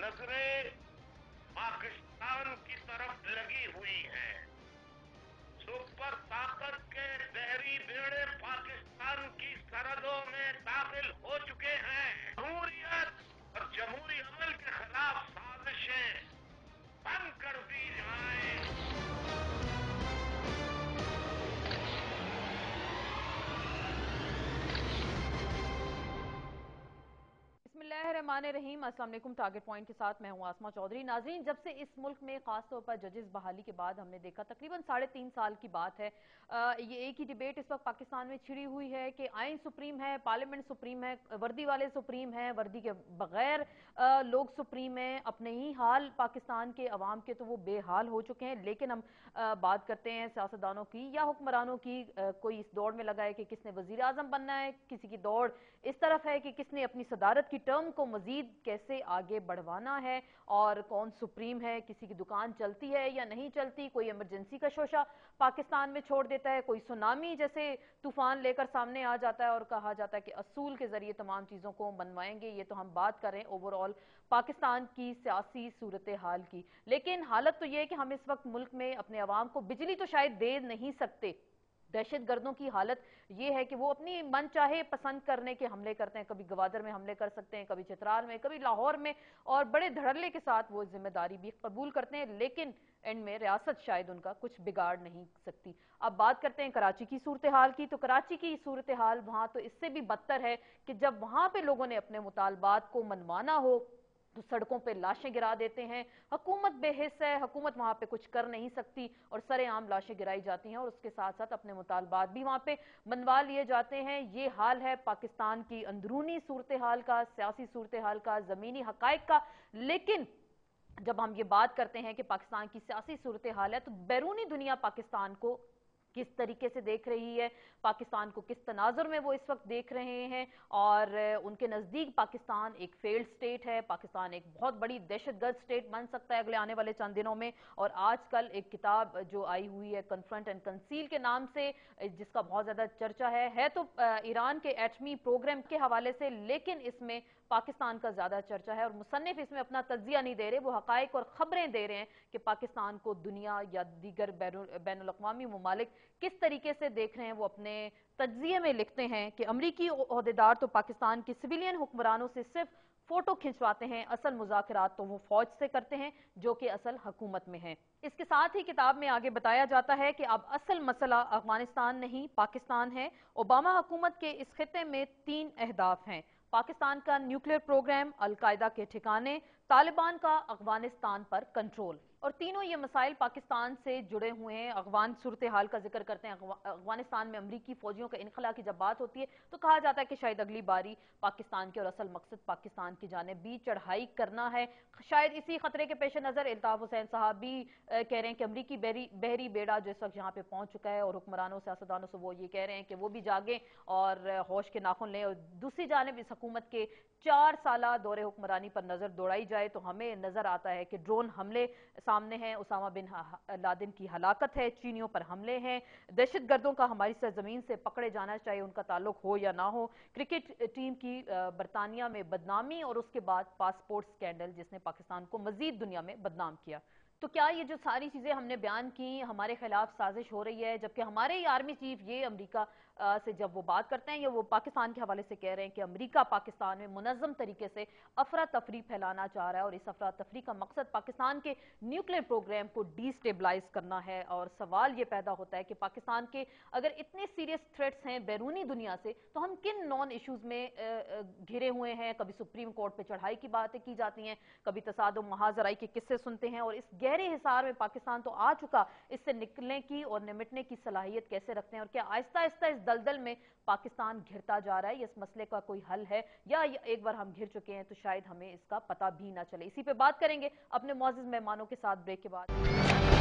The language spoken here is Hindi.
नजरें पाकिस्तान की तरफ लगी हुई हैं। सुपर ताकत के बहरी बेड़े पाकिस्तान की सरहदों में दाखिल हो चुके हैं। जमहूरियत और जमहूरी अमल के खिलाफ साजिशें बंद कर दी जाएं। बिस्मिल्लाहिर्रहमानिर्रहीम। अस्सलाम वालेकुम। टारगेट पॉइंट के साथ मैं हूं आसमा चौधरी। नाज़रीन, जब से इस मुल्क में खासतौर पर जजेस बहाली के बाद हमने देखा, तकरीबन 3.5 साल की बात है, ये एक ही डिबेट इस वक्त पाकिस्तान में छिड़ी हुई है कि आइन सुप्रीम है, पार्लियामेंट सुप्रीम है, वर्दी वाले सुप्रीम है, वर्दी के बगैर लोग सुप्रीम है। अपने ही हाल पाकिस्तान के अवाम के तो वो बेहाल हो चुके हैं। लेकिन हम बात करते हैं सियासतदानों की या हुक्मरानों की। कोई इस दौड़ में लगा है कि किसने वजीर आजम बनना है, किसी की दौड़ इस तरफ है कि किसने अपनी सदारत की टर्म को मजीद कैसे आगे बढ़वाना है और कौन सुप्रीम है, किसी की दुकान चलती है या नहीं चलती, कोई इमरजेंसी का शोशा पाकिस्तान में छोड़ देता है, कोई सुनामी जैसे तूफान लेकर सामने आ जाता है और कहा जाता है कि असूल के जरिए तमाम चीज़ों को मनवाएंगे। ये तो हम बात कर रहे हैं ओवरऑल पाकिस्तान की सियासी सूरत हाल की। लेकिन हालत तो ये है कि हम इस वक्त मुल्क में अपने अवाम को बिजली तो शायद दे नहीं सकते। दहशत गर्दों की हालत ये है कि वो अपनी मन चाहे पसंद करने के हमले करते हैं। कभी गवादर में हमले कर सकते हैं, कभी चित्राल में, कभी लाहौर में, और बड़े धड़ल्ले के साथ वो जिम्मेदारी भी कबूल करते हैं। लेकिन एंड में रियासत शायद उनका कुछ बिगाड़ नहीं सकती। अब बात करते हैं कराची की सूरत हाल की। तो कराची की सूरत हाल वहां तो इससे भी बदतर है कि जब वहां पे लोगों ने अपने मुतालबात को मनवाना हो तो सड़कों पे लाशें गिरा देते हैं। हुकूमत बेहिस है, हुकूमत वहां पे कुछ कर नहीं सकती और सरेआम लाशें गिराई जाती हैं और उसके साथ साथ अपने मुतालबात भी वहां पे मनवा लिए जाते हैं। ये हाल है पाकिस्तान की अंदरूनी सूरत हाल का, सियासी सूरत हाल का, जमीनी हकायक का। लेकिन जब हम ये बात करते हैं कि पाकिस्तान की सियासी सूरत हाल है, तो बैरूनी दुनिया पाकिस्तान को किस तरीके से देख रही है, पाकिस्तान को किस तनाजुर में वो इस वक्त देख रहे हैं, और उनके नज़दीक पाकिस्तान एक फेल्ड स्टेट है, पाकिस्तान एक बहुत बड़ी दहशतगर्द स्टेट बन सकता है अगले आने वाले चंद दिनों में। और आजकल एक किताब जो आई हुई है कन्फ्रंट एंड कंसील के नाम से, जिसका बहुत ज़्यादा चर्चा है तो ईरान के एटमी प्रोग्राम के हवाले से, लेकिन इसमें पाकिस्तान का ज्यादा चर्चा है और मुसन्निफ इसमें अपना तज्जिया नहीं दे रहे, वो हकायक और खबरें दे रहे हैं कि पाकिस्तान को दुनिया या दीगर बैनुल अक़वामी ममालिक किस तरीके से देख रहे हैं। वो अपने तज्जिए में लिखते हैं कि अमरीकी ओहदेदार तो पाकिस्तान की सिविलियन हुक्मरानों से सिर्फ फोटो खिंचवाते हैं, असल मुज़ाकरात तो वो फौज से करते हैं जो कि असल हुकूमत में है। इसके साथ ही किताब में आगे बताया जाता है कि अब असल मसला अफगानिस्तान नहीं पाकिस्तान है। ओबामा हुकूमत के इस खिते में 3 अहदाफ हैं: पाकिस्तान का न्यूक्लियर प्रोग्राम, अलकायदा के ठिकाने, तालिबान का अफगानिस्तान पर कंट्रोल। और तीनों ये मसाइल पाकिस्तान से जुड़े हुए हैं। अफगान सूरत हाल का जिक्र करते हैं। अफगानिस्तान में अमरीकी फौजियों के इनखला की जब बात होती है तो कहा जाता है कि शायद अगली बारी पाकिस्तान के और असल मकसद पाकिस्तान की जानिब भी चढ़ाई करना है। शायद इसी खतरे के पेश नजर इल्ताफ हुसैन साहब भी कह रहे हैं कि अमरीकी बहरी बेड़ा जो इस वक्त यहाँ पे पहुंच चुका है और हुक्मरानों सियासतदानों से वो ये कह रहे हैं कि वो भी जागे और होश के नाखुन लें। और दूसरी जानिब इस हुकूमत के 4 साला दौरे हुक्मरानी पर नजर दौड़ाई जाए तो हमें नजर आता है कि ड्रोन हमले सामने हैं, उसामा बिन लादेन की हलाकत है, चीनियों पर हमले हैं, दहशत गर्दों का हमारी सरजमीन से पकड़े जाना चाहिए उनका ताल्लुक हो या ना हो, क्रिकेट टीम की बरतानिया में बदनामी और उसके बाद पासपोर्ट स्कैंडल जिसने पाकिस्तान को मजीद दुनिया में बदनाम किया। तो क्या ये जो सारी चीजें हमने बयान की हमारे खिलाफ साजिश हो रही है, जबकि हमारे ही आर्मी चीफ ये अमेरिका से जब वो बात करते हैं या वो पाकिस्तान के हवाले से कह रहे हैं कि अमेरिका पाकिस्तान में मुनज़्ज़म तरीके से अफरा तफरी फैलाना चाह रहा है और इस अफरा तफरी का मकसद पाकिस्तान के न्यूक्लियर प्रोग्राम को डिस्टेबलाइज करना है। और सवाल ये पैदा होता है कि पाकिस्तान के अगर इतने सीरियस थ्रेट्स हैं बैरूनी दुनिया से तो हम किन नॉन इशूज में घिरे हुए हैं। कभी सुप्रीम कोर्ट पर चढ़ाई की बातें की जाती हैं, कभी तसादुम महाजराई के किस्से सुनते हैं, और इस गहरे हिसार में पाकिस्तान तो आ चुका, इससे निकलने की और निमटने की सलाहियत कैसे रखते हैं और क्या आहिस्ता आहिस्ता इस दलदल में पाकिस्तान घिरता जा रहा है, इस मसले का कोई हल है या एक बार हम घिर चुके हैं तो शायद हमें इसका पता भी ना चले। इसी पे बात करेंगे अपने मौजूद मेहमानों के साथ ब्रेक के बाद।